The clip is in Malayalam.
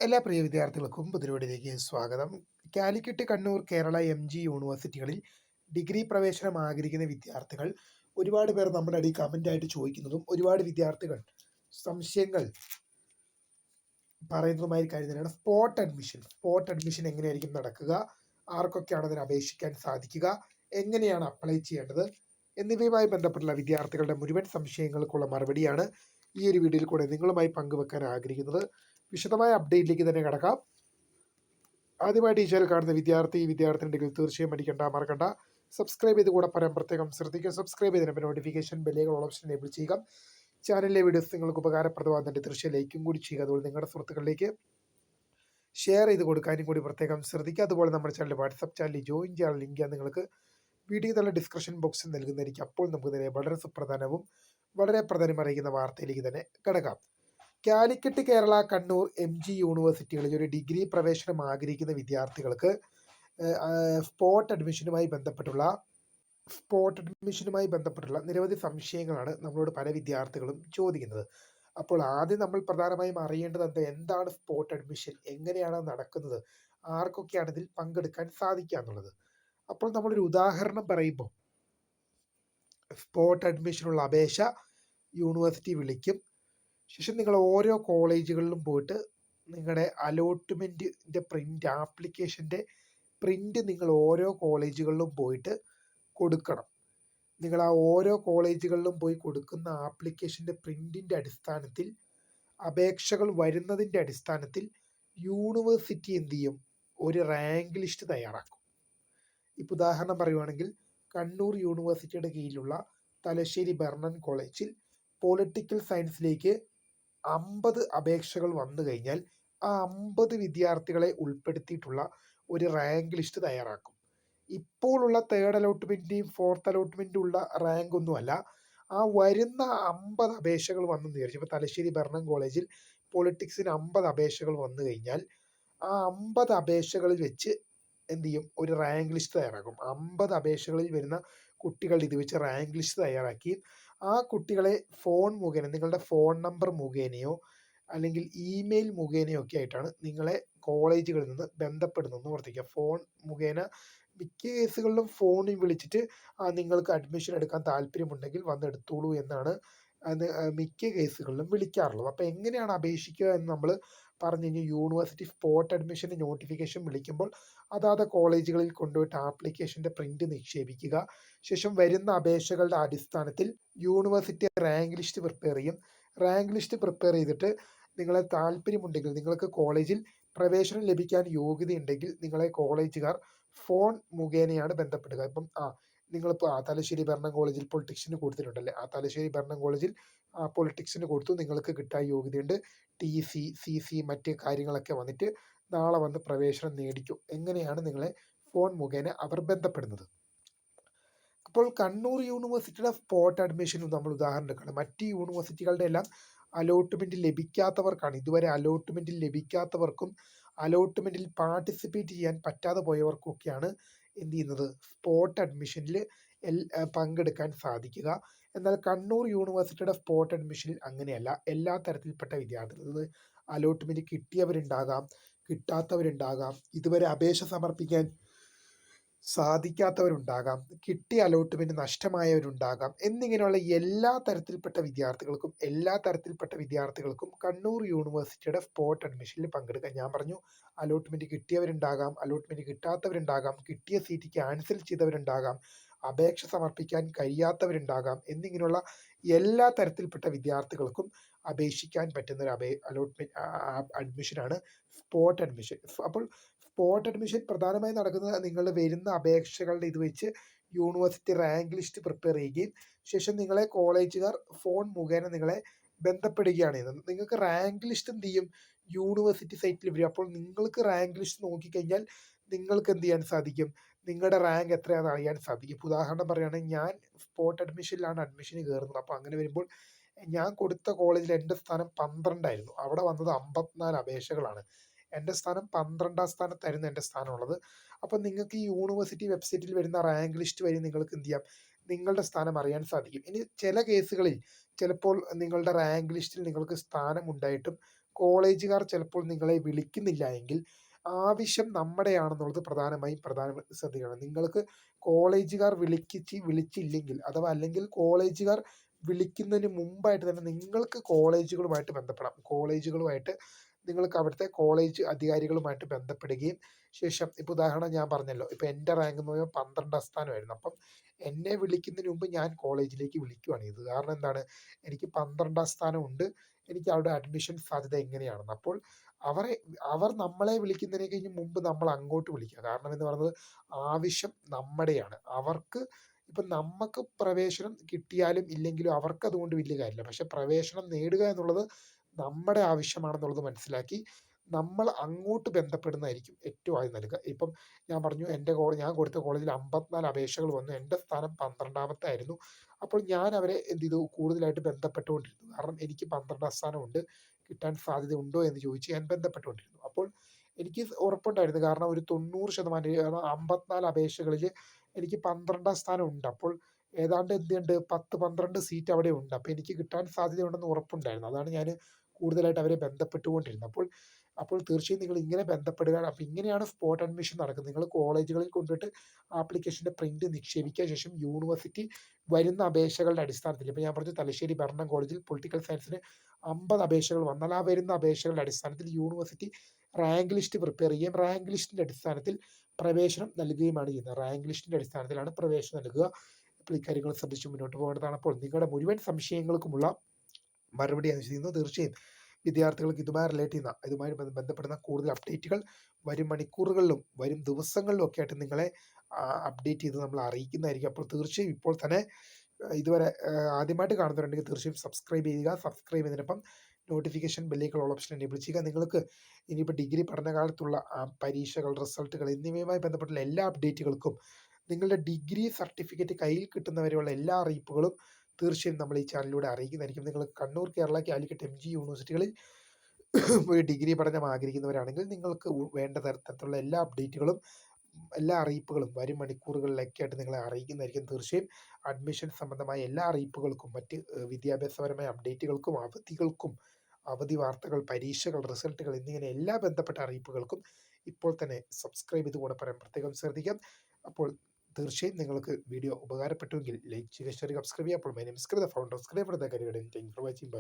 എല്ലാ പ്രിയ വിദ്യാർത്ഥികൾക്കും പുതിയവീഡിയോയിലേക്ക് സ്വാഗതം. കാലിക്കറ്റ്, കണ്ണൂർ, കേരള MG യൂണിവേഴ്സിറ്റികളിൽ ഡിഗ്രി പ്രവേശനം ആഗ്രഹിക്കുന്ന വിദ്യാർത്ഥികൾ ഒരുപാട് പേർ നമ്മുടെ അടി കമൻ്റായിട്ട് ചോദിക്കുന്നതും ഒരുപാട് വിദ്യാർത്ഥികൾ സംശയങ്ങൾ പറയുന്നതുമായ കാര്യം തന്നെയാണ് സ്പോട്ട് അഡ്മിഷൻ എങ്ങനെയായിരിക്കും നടക്കുക, ആർക്കൊക്കെയാണ് അതിന് അപേക്ഷിക്കാൻ സാധിക്കുക, എങ്ങനെയാണ് അപ്ലൈ ചെയ്യേണ്ടത് എന്നിവയുമായി ബന്ധപ്പെട്ടുള്ള വിദ്യാർത്ഥികളുടെ മുഴുവൻ സംശയങ്ങൾക്കുള്ള മറുപടിയാണ് ഈ ഒരു വീഡിയോയിൽ കൂടെ നിങ്ങളുമായി പങ്കുവെക്കാൻ ആഗ്രഹിക്കുന്നത്. വിശദമായ അപ്ഡേറ്റിലേക്ക് തന്നെ കിടക്കാം. ആദ്യമായിട്ട് ഈ ചാനൽ കാണുന്ന വിദ്യാർത്ഥിനികൾ തീർച്ചയായും മറക്കണ്ട സബ്സ്ക്രൈബ് ചെയ്ത് കൂടെ പറയാൻ പ്രത്യേകം ശ്രദ്ധിക്കുക. സബ്സ്ക്രൈബ് ചെയ്തതിന് നോട്ടിഫിക്കേഷൻ ബെല്ലുകൾ ഓപ്ഷൻ എനേബിൾ ചെയ്യുക. ചാനലിലെ വീഡിയോസ് നിങ്ങൾക്ക് ഉപകാരപ്രദമാകുന്നുണ്ട് തീർച്ചയായും ലൈക്കും കൂടി ചെയ്യുക. അതുപോലെ നിങ്ങളുടെ സുഹൃത്തുക്കളിലേക്ക് ഷെയർ ചെയ്ത് കൊടുക്കാനും കൂടി പ്രത്യേകം ശ്രദ്ധിക്കുക. അതുപോലെ നമ്മുടെ ചാനൽ വാട്സപ്പ് ചാനലിൽ ജോയിൻ ചെയ്യാൻ ലിങ്ക് നിങ്ങൾക്ക് വീഡിയോ തന്നെ ഡിസ്ക്രിപ്ഷൻ ബോക്സിൽ നൽകുന്നതായിരിക്കും. അപ്പോൾ നമുക്ക് തന്നെ വളരെ സുപ്രധാനവും വളരെ പ്രധാനമറിയിക്കുന്ന വാർത്തയിലേക്ക് തന്നെ കിടക്കാം. കാലിക്കറ്റ്, കേരള, കണ്ണൂർ MG യൂണിവേഴ്സിറ്റികളിൽ ഒരു ഡിഗ്രി പ്രവേശനം ആഗ്രഹിക്കുന്ന വിദ്യാർത്ഥികൾക്ക് സ്പോട്ട് അഡ്മിഷനുമായി ബന്ധപ്പെട്ടുള്ള നിരവധി സംശയങ്ങളാണ് നമ്മളോട് പല വിദ്യാർത്ഥികളും ചോദിക്കുന്നത്. അപ്പോൾ ആദ്യം നമ്മൾ പ്രധാനമായും അറിയേണ്ടത് എന്താണ് സ്പോട്ട് അഡ്മിഷൻ, എങ്ങനെയാണ് നടക്കുന്നത്, ആർക്കൊക്കെയാണ് ഇതിൽ പങ്കെടുക്കാൻ സാധിക്കുക എന്നുള്ളത്. അപ്പോൾ നമ്മളൊരു ഉദാഹരണം പറയുമ്പോൾ, സ്പോട്ട് അഡ്മിഷനുള്ള അപേക്ഷ യൂണിവേഴ്സിറ്റി വിളിക്കും. ശേഷം നിങ്ങൾ ഓരോ കോളേജുകളിലും പോയിട്ട് നിങ്ങളുടെ അലോട്ട്മെൻറ്റിൻ്റെ ആപ്ലിക്കേഷൻ്റെ പ്രിൻ്റ് നിങ്ങൾ ഓരോ കോളേജുകളിലും പോയിട്ട് കൊടുക്കണം. നിങ്ങൾ ആ ഓരോ കോളേജുകളിലും പോയി കൊടുക്കുന്ന ആപ്ലിക്കേഷൻ്റെ പ്രിൻറ്റിൻ്റെ അടിസ്ഥാനത്തിൽ, അപേക്ഷകൾ വരുന്നതിൻ്റെ അടിസ്ഥാനത്തിൽ യൂണിവേഴ്സിറ്റി എന്ത് ചെയ്യും, ഒരു റാങ്ക് ലിസ്റ്റ് തയ്യാറാക്കും. ഇപ്പോൾ ഉദാഹരണം പറയുവാണെങ്കിൽ, കണ്ണൂർ യൂണിവേഴ്സിറ്റിയുടെ കീഴിലുള്ള തലശ്ശേരി ബർണൻ കോളേജിൽ പൊളിറ്റിക്കൽ സയൻസിലേക്ക് 50 അപേക്ഷകൾ വന്നു കഴിഞ്ഞാൽ ആ 50 വിദ്യാർത്ഥികളെ ഉൾപ്പെടുത്തിയിട്ടുള്ള ഒരു റാങ്ക് ലിസ്റ്റ് തയ്യാറാക്കും. ഇപ്പോഴുള്ള തേർഡ് അലോട്ട്മെൻറ്റിൻ്റെയും ഫോർത്ത് അലോട്ട്മെൻറ്റും ഉള്ള റാങ്ക് ഒന്നുമല്ല, ആ വരുന്ന 50 അപേക്ഷകൾ വന്നെന്ന് വിചാരിച്ചു. ഇപ്പോൾ തലശ്ശേരി ഭരണം കോളേജിൽ പൊളിറ്റിക്സിന് 50 അപേക്ഷകൾ വന്നു കഴിഞ്ഞാൽ ആ 50 അപേക്ഷകളിൽ വെച്ച് എന്ത് ചെയ്യും, ഒരു റാങ്ക് ലിസ്റ്റ് തയ്യാറാക്കും. 50 അപേക്ഷകളിൽ വരുന്ന കുട്ടികൾ ഇത് വെച്ച് റാങ്ക് ലിസ്റ്റ് തയ്യാറാക്കി ആ കുട്ടികളെ ഫോൺ മുഖേന, നിങ്ങളുടെ ഫോൺ നമ്പർ മുഖേനയോ അല്ലെങ്കിൽ ഇമെയിൽ മുഖേനയോ ഒക്കെ ആയിട്ടാണ് നിങ്ങളെ കോളേജുകളിൽ നിന്ന് ബന്ധപ്പെടുന്നതെന്ന് ഓർത്തിക്കുക. ഫോൺ മുഖേന മിക്ക കേസുകളിലും ഫോണിൽ വിളിച്ചിട്ട് നിങ്ങൾക്ക് അഡ്മിഷൻ എടുക്കാൻ താല്പര്യമുണ്ടെങ്കിൽ വന്നെടുത്തോളൂ എന്നാണ് അത് മിക്ക കേസുകളിലും വിളിക്കാറുള്ളത്. അപ്പോൾ എങ്ങനെയാണ് അപേക്ഷിക്കുക എന്ന് നമ്മൾ പറഞ്ഞു കഴിഞ്ഞാൽ, യൂണിവേഴ്സിറ്റി സ്പോട്ട് അഡ്മിഷൻ്റെ നോട്ടിഫിക്കേഷൻ വിളിക്കുമ്പോൾ അതാത് കോളേജുകളിൽ കൊണ്ടുപോയിട്ട് ആപ്ലിക്കേഷൻ്റെ പ്രിൻ്റ് നിക്ഷേപിക്കുക. ശേഷം വരുന്ന അപേക്ഷകളുടെ അടിസ്ഥാനത്തിൽ യൂണിവേഴ്സിറ്റി റാങ്ക് ലിസ്റ്റ് പ്രിപ്പയർ ചെയ്യും. റാങ്ക് ലിസ്റ്റ് പ്രിപ്പയർ ചെയ്തിട്ട് നിങ്ങളെ താല്പര്യമുണ്ടെങ്കിൽ, നിങ്ങൾക്ക് കോളേജിൽ പ്രവേശനം ലഭിക്കാൻ യോഗ്യതയുണ്ടെങ്കിൽ നിങ്ങളെ കോളേജുകാർ ഫോൺ മുഖേനയാണ് ബന്ധപ്പെടുക. ഇപ്പം നിങ്ങളിപ്പോൾ തലശ്ശേരി ഭരണം കോളേജിൽ പൊളിറ്റിക്സിന് കൊടുത്തിട്ടുണ്ടല്ലേ, ആ തലശ്ശേരി ഭരണം കോളേജിൽ പൊളിറ്റിക്സിന് കൊടുത്തു, നിങ്ങൾക്ക് കിട്ടാൻ യോഗ്യതയുണ്ട്, TC CC മറ്റ് കാര്യങ്ങളൊക്കെ വന്നിട്ട് നാളെ വന്ന് പ്രവേശനം നേടിക്കും. എങ്ങനെയാണ് നിങ്ങളെ ഫോൺ മുഖേന അവർ ബന്ധപ്പെടുന്നത്. അപ്പോൾ കണ്ണൂർ യൂണിവേഴ്സിറ്റിയുടെ സ്പോട്ട് അഡ്മിഷനും നമ്മൾ ഉദാഹരണം എടുക്കണം. മറ്റ് യൂണിവേഴ്സിറ്റികളുടെ എല്ലാം അലോട്ട്മെൻറ്റ് ലഭിക്കാത്തവർക്കാണ്, ഇതുവരെ അലോട്ട്മെൻറ്റിൽ ലഭിക്കാത്തവർക്കും അലോട്ട്മെൻറ്റിൽ പാർട്ടിസിപ്പേറ്റ് ചെയ്യാൻ പറ്റാതെ പോയവർക്കൊക്കെയാണ് എന്ത് ചെയ്യുന്നത്, സ്പോട്ട് അഡ്മിഷനിൽ പങ്കെടുക്കാൻ സാധിക്കുക. എന്നാൽ കണ്ണൂർ യൂണിവേഴ്സിറ്റിയുടെ സ്പോട്ട് അഡ്മിഷനിൽ അങ്ങനെയല്ല. എല്ലാ തരത്തിൽപ്പെട്ട വിദ്യാർത്ഥികൾ, അലോട്ട്മെൻറ്റ് കിട്ടിയവരുണ്ടാകാം, കിട്ടാത്തവരുണ്ടാകാം, ഇതുവരെ അപേക്ഷ സമർപ്പിക്കാൻ സാധിക്കാത്തവരുണ്ടാകാം, കിട്ടിയ അലോട്ട്മെൻറ്റ് നഷ്ടമായവരുണ്ടാകാം എന്നിങ്ങനെയുള്ള എല്ലാ തരത്തിൽപ്പെട്ട വിദ്യാർത്ഥികൾക്കും കണ്ണൂർ യൂണിവേഴ്സിറ്റിയുടെ സ്പോട്ട് അഡ്മിഷനിൽ പങ്കെടുക്കാം. ഞാൻ പറഞ്ഞു, അലോട്ട്മെൻറ്റ് കിട്ടിയവരുണ്ടാകാം, അലോട്ട്മെൻറ്റ് കിട്ടാത്തവരുണ്ടാകാം, കിട്ടിയ സീറ്റ് ക്യാൻസൽ ചെയ്തവരുണ്ടാകാം, അപേക്ഷ സമർപ്പിക്കാൻ കഴിയാത്തവരുണ്ടാകാം എന്നിങ്ങനെയുള്ള എല്ലാ തരത്തിൽപ്പെട്ട വിദ്യാർത്ഥികൾക്കും അപേക്ഷിക്കാൻ പറ്റുന്ന ഒരു അഡ്മിഷനാണ് സ്പോട്ട് അഡ്മിഷൻ. അപ്പോൾ സ്പോട്ട് അഡ്മിഷൻ പ്രധാനമായും നടക്കുന്നത്, നിങ്ങൾ വരുന്ന അപേക്ഷകളുടെ ഇത് വെച്ച് യൂണിവേഴ്സിറ്റി റാങ്ക് ലിസ്റ്റ് പ്രിപ്പയർ ചെയ്യുകയും ശേഷം നിങ്ങളെ കോളേജുകാർ ഫോൺ മുഖേന നിങ്ങളെ ബന്ധപ്പെടുകയാണ് ചെയ്യുന്നത്. നിങ്ങൾക്ക് റാങ്ക് ലിസ്റ്റ് എന്ത് ചെയ്യും, യൂണിവേഴ്സിറ്റി സൈറ്റിൽ വരും. അപ്പോൾ നിങ്ങൾക്ക് റാങ്ക് ലിസ്റ്റ് നോക്കിക്കഴിഞ്ഞാൽ നിങ്ങൾക്ക് എന്ത് ചെയ്യാൻ സാധിക്കും, നിങ്ങളുടെ റാങ്ക് എത്രയാണെന്ന് അറിയാൻ സാധിക്കും. ഇപ്പോൾ ഉദാഹരണം പറയുകയാണെങ്കിൽ, ഞാൻ സ്പോട്ട് അഡ്മിഷനിലാണ് അഡ്മിഷന് കയറുന്നത്. അപ്പോൾ അങ്ങനെ വരുമ്പോൾ ഞാൻ കൊടുത്ത കോളേജിൽ എൻ്റെ സ്ഥാനം 12 ആയിരുന്നു, അവിടെ വന്നത് 54 അപേക്ഷകളാണ്. എൻ്റെ സ്ഥാനം 12ാം സ്ഥാനത്തായിരുന്നു എൻ്റെ സ്ഥാനമുള്ളത്. അപ്പോൾ നിങ്ങൾക്ക് ഈ യൂണിവേഴ്സിറ്റി വെബ്സൈറ്റിൽ വരുന്ന റാങ്ക് ലിസ്റ്റ് വഴി നിങ്ങൾക്ക് എന്ത് ചെയ്യാം, നിങ്ങളുടെ സ്ഥാനം അറിയാൻ സാധിക്കും. ഇനി ചില കേസുകളിൽ ചിലപ്പോൾ നിങ്ങളുടെ റാങ്ക് ലിസ്റ്റിൽ നിങ്ങൾക്ക് സ്ഥാനം ഉണ്ടായിട്ടും കോളേജുകാർ ചിലപ്പോൾ നിങ്ങളെ വിളിക്കുന്നില്ല എങ്കിൽ ആവശ്യം നമ്മുടെയാണെന്നുള്ളത് പ്രധാനമായും ശ്രദ്ധിക്കണം. നിങ്ങൾക്ക് കോളേജുകാർ വിളിച്ചില്ലെങ്കിൽ അഥവാ അല്ലെങ്കിൽ കോളേജുകാർ വിളിക്കുന്നതിന് മുമ്പായിട്ട് തന്നെ നിങ്ങൾക്ക് കോളേജുകളുമായിട്ട് ബന്ധപ്പെടാം. കോളേജുകളുമായിട്ട് നിങ്ങൾക്ക് അവിടുത്തെ കോളേജ് അധികാരികളുമായിട്ട് ബന്ധപ്പെടുകയും ശേഷം ഇപ്പോൾ ഉദാഹരണം ഞാൻ പറഞ്ഞല്ലോ, ഇപ്പോൾ എൻ്റെ റാങ്ക് എന്ന് പറയുമ്പോൾ 12ാം സ്ഥാനമായിരുന്നു. അപ്പം എന്നെ വിളിക്കുന്നതിന് മുമ്പ് ഞാൻ കോളേജിലേക്ക് വിളിക്കുകയാണ് ചെയ്തത്. കാരണം എന്താണ്, എനിക്ക് 12ാം സ്ഥാനമുണ്ട്, എനിക്ക് അവിടെ അഡ്മിഷൻ സാധ്യത എങ്ങനെയാണെന്ന്. അപ്പോൾ അവരെ അവർ നമ്മളെ വിളിക്കുന്നതിന് കഴിഞ്ഞ് മുമ്പ് നമ്മൾ അങ്ങോട്ട് വിളിക്കുക. കാരണം എന്ന് പറയുന്നത് ആവശ്യം നമ്മുടെയാണ്. അവർക്ക് ഇപ്പം നമുക്ക് പ്രവേശനം കിട്ടിയാലും ഇല്ലെങ്കിലും അവർക്ക് അതുകൊണ്ട് വലിയ കാര്യമില്ല. പക്ഷെ പ്രവേശനം നേടുക എന്നുള്ളത് നമ്മുടെ ആവശ്യമാണെന്നുള്ളത് മനസ്സിലാക്കി നമ്മൾ അങ്ങോട്ട് ബന്ധപ്പെടുന്നതായിരിക്കും ഏറ്റവും ആദ്യം നൽകുക. ഇപ്പം ഞാൻ പറഞ്ഞു ഞാൻ കൊടുത്ത കോളേജിൽ 54 അപേക്ഷകൾ വന്നു. എൻ്റെ സ്ഥാനം 12ാമത്തെ ആയിരുന്നു. അപ്പോൾ ഞാൻ അവരെ എന്ത് ചെയ്തു, കൂടുതലായിട്ട് ബന്ധപ്പെട്ടുകൊണ്ടിരുന്നു. കാരണം എനിക്ക് 12ാം സ്ഥാനമുണ്ട്, കിട്ടാൻ സാധ്യത ഉണ്ടോ എന്ന് ചോദിച്ച് ഞാൻ ബന്ധപ്പെട്ടുകൊണ്ടിരുന്നു. അപ്പോൾ എനിക്ക് ഉറപ്പുണ്ടായിരുന്നു. കാരണം ഒരു 90% 54 അപേക്ഷകളിൽ എനിക്ക് 12ാം സ്ഥാനം ഉണ്ട്. അപ്പോൾ ഏതാണ്ട് എന്തുണ്ട് 10-12 സീറ്റ് അവിടെ ഉണ്ട്. അപ്പോൾ എനിക്ക് കിട്ടാൻ സാധ്യതയുണ്ടെന്ന് ഉറപ്പുണ്ടായിരുന്നു. അതാണ് ഞാൻ കൂടുതലായിട്ട് അവരെ ബന്ധപ്പെട്ടുകൊണ്ടിരുന്നത്. അപ്പോൾ തീർച്ചയായും നിങ്ങൾ ഇങ്ങനെ ബന്ധപ്പെടുക. അപ്പോൾ ഇങ്ങനെയാണ് സ്പോട്ട് അഡ്മിഷൻ നടക്കുന്നത്. നിങ്ങൾ കോളേജുകളിൽ കൊണ്ടുപോയിട്ട് ആപ്ലിക്കേഷൻ്റെ പ്രിന്റ് നിക്ഷേപിക്കുക. ശേഷം യൂണിവേഴ്സിറ്റി വരുന്ന അപേക്ഷകളുടെ അടിസ്ഥാനത്തിൽ, ഇപ്പോൾ ഞാൻ പറഞ്ഞു തലശ്ശേരി ഭരണം കോളേജിൽ പൊളിറ്റിക്കൽ സയൻസിന് 50 അപേക്ഷകൾ വന്നാൽ ആ വരുന്ന അപേക്ഷകളുടെ അടിസ്ഥാനത്തിൽ യൂണിവേഴ്സിറ്റി റാങ്ക് ലിസ്റ്റ് പ്രിപ്പയർ ചെയ്യുകയും റാങ്ക് ലിസ്റ്റിൻ്റെ അടിസ്ഥാനത്തിൽ പ്രവേശനം നൽകുകയുമാണ് ചെയ്യുന്നത്. റാങ്ക് ലിസ്റ്റിൻ്റെ അടിസ്ഥാനത്തിലാണ് പ്രവേശനം നൽകുക. അപ്പോൾ ഇക്കാര്യങ്ങൾ ശ്രദ്ധിച്ച് മുന്നോട്ട് പോകേണ്ടതാണ്. അപ്പോൾ നിങ്ങളുടെ മുഴുവൻ സംശയങ്ങൾക്കുമുള്ള മറുപടി അനുസരിക്കുന്നു. തീർച്ചയായും വിദ്യാർത്ഥികൾക്ക് ഇതുമായി ബന്ധപ്പെടുന്ന കൂടുതൽ അപ്ഡേറ്റുകൾ വരും മണിക്കൂറുകളിലും വരും ദിവസങ്ങളിലും ഒക്കെ ആയിട്ട് നിങ്ങളെ അപ്ഡേറ്റ് ചെയ്ത് നമ്മൾ അറിയിക്കുന്നതായിരിക്കും. അപ്പോൾ തീർച്ചയായും ഇപ്പോൾ തന്നെ ഇതുവരെ ആദ്യമായിട്ട് കാണുന്നവരുണ്ടെങ്കിൽ തീർച്ചയായും സബ്സ്ക്രൈബ് ചെയ്യുക. സബ്സ്ക്രൈബ് ചെയ്തതിനൊപ്പം നോട്ടിഫിക്കേഷൻ ബെല്ലേക്കുള്ള ഓൾ ഓപ്ഷൻ എനേബിൾ ചെയ്യുക. നിങ്ങൾക്ക് ഇനിയിപ്പോൾ ഡിഗ്രി പഠനകാലത്തുള്ള പരീക്ഷകൾ, റിസൾട്ടുകൾ എന്നിവയുമായി ബന്ധപ്പെട്ടുള്ള എല്ലാ അപ്ഡേറ്റുകൾക്കും നിങ്ങളുടെ ഡിഗ്രി സർട്ടിഫിക്കറ്റ് കയ്യിൽ കിട്ടുന്നവരെയുള്ള എല്ലാ അറിയിപ്പുകളും തീർച്ചയായും നമ്മൾ ഈ ചാനലിലൂടെ അറിയിക്കുന്നതായിരിക്കും. നിങ്ങൾ കണ്ണൂർ, കേരള, കാലിക്കറ്റ്, MG യൂണിവേഴ്സിറ്റികളിൽ ഒരു ഡിഗ്രി പഠനം ആഗ്രഹിക്കുന്നവരാണെങ്കിൽ നിങ്ങൾക്ക് വേണ്ട തരത്തിലുള്ള എല്ലാ അപ്ഡേറ്റുകളും എല്ലാ അറിയിപ്പുകളും വരും മണിക്കൂറുകളിലൊക്കെ ആയിട്ട് നിങ്ങളെ അറിയിക്കുന്നതായിരിക്കും. തീർച്ചയായും അഡ്മിഷൻ സംബന്ധമായ എല്ലാ അറിയിപ്പുകൾക്കും മറ്റ് വിദ്യാഭ്യാസപരമായ അപ്ഡേറ്റുകൾക്കും അവധി വാർത്തകൾ, പരീക്ഷകൾ, റിസൾട്ടുകൾ എന്നിങ്ങനെ എല്ലാ ബന്ധപ്പെട്ട അറിയിപ്പുകൾക്കും ഇപ്പോൾ തന്നെ സബ്സ്ക്രൈബ് ചെയ്ത് കൂടെ പറയാൻ പ്രത്യേകം ശ്രദ്ധിക്കാം. അപ്പോൾ തീർച്ചയായും നിങ്ങൾക്ക് വീഡിയോ ഉപകാരപ്പെട്ടുവെങ്കിൽ ലൈക്ക് ചെയ്യുക, ഷെയർ ചെയ്യുക, സബ്സ്ക്രൈബ് ചെയ്യുക. അപ്പോൾ my name is Krita, founder of scribe for the career. Thank you for watching. By.